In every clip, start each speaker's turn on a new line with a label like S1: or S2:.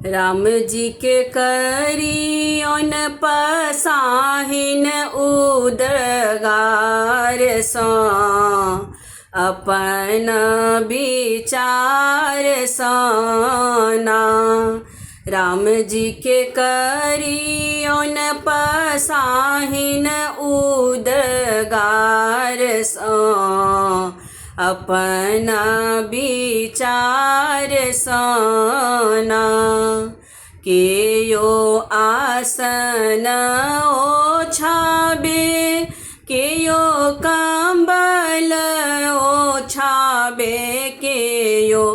S1: राम जी के करियोन पसाहिन उदगार सो अपन विचार सना। राम जी के करियोन पसाहिन उदगार सो अपन विचार सना। के यो आसन ओछाबे के यो कंबल ओछाबे के यो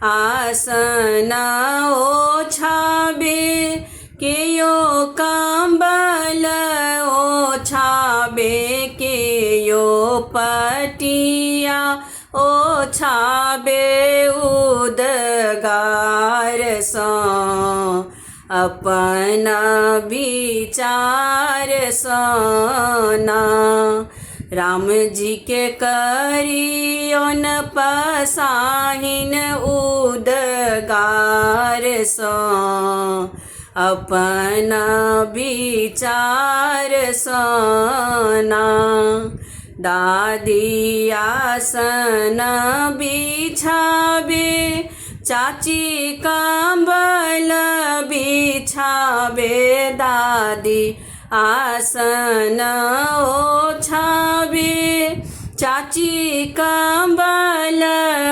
S1: आसन ओछाबे के यो कंबल ओछाबे के यो पटिया ओछाबे उदगार सो अपन विचार सना। राम जी के करियोन पसाहिन उदगार सो अपन विचार सना। दादी आसन बिछाबे चाची कंबल बिछाबे दादी आसन ओछाबे चाची कंबल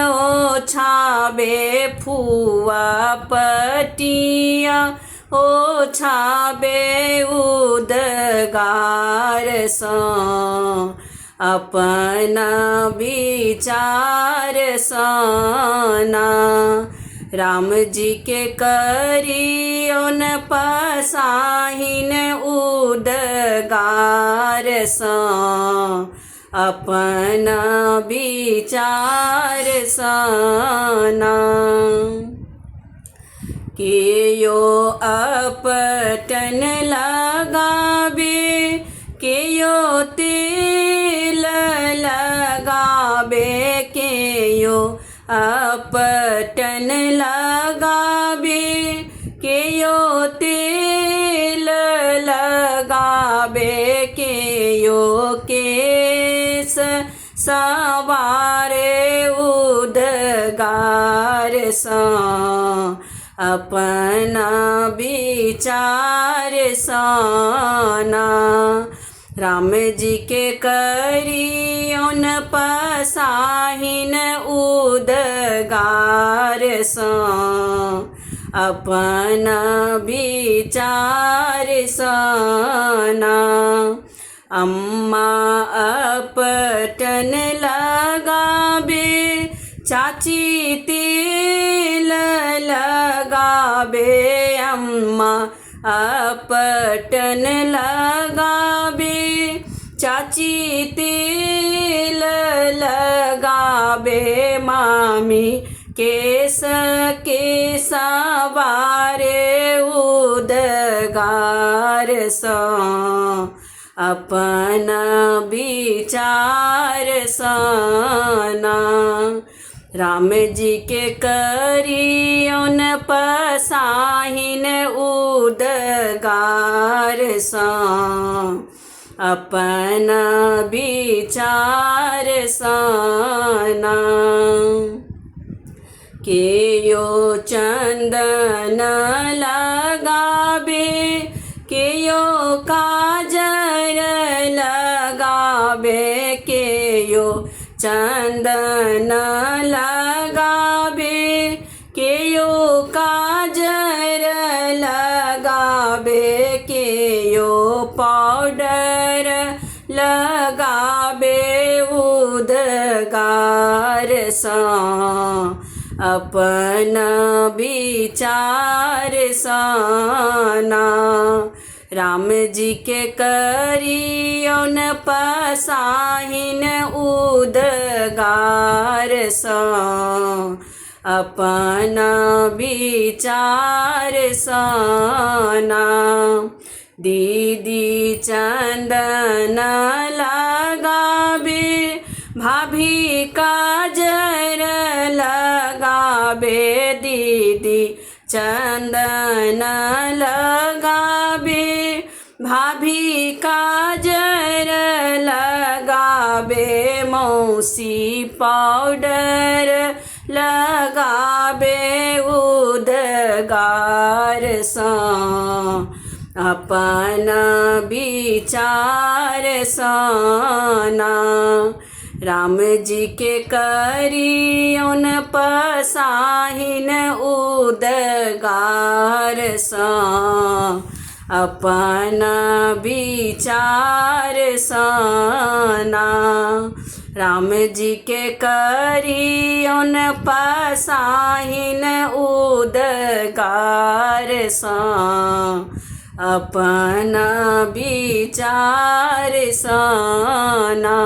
S1: ओछाबे फुआ पटिया ओछाबे उदगार सो अपन विचार सना। राम जी के करियोन पसाहिन उदगार सो अपन विचार सना। के यो अपटन लगाबे के यो तेल लगाबे के यो अपटन लगाबे के यो तेल लगाबे के यो केस सवारे उदगार सो अपन विचार सना। राम जी के करियोन पसाहिन उदगार सो अपन विचार सना। अम्मा अपटन लगाबे चाची तेल लगाबे अम्मा अपटन लगाबे चाची तेल लगाबे मामी केस के सवारे उदगार सो अपन विचार सना। राम जी के करियोन पसाहिन उदगार सो अपन विचार सना। के यो चंदन लगाबे के यो काजर लगाबे के यो चंदन लगाबे के यो काजर लगाबे के यो पाउडर लगाबे उदगार सो अपन विचार सना। राम जी के करियोन पसाहिन उदगार सो अपन विचार सना। दीदी चंदन लगाबे भाभी काजर लगाबे दीदी चंदन लगाबे भाभी काजर लगाबे मौसी पाउडर लगाबे उद्गार सा अपन विचार सना राम जी के करियौन पसाहिन उद्गार सा अपन विचार सना राम जी के करियौन पसाहिन उद्गार सा अपन विचार सना।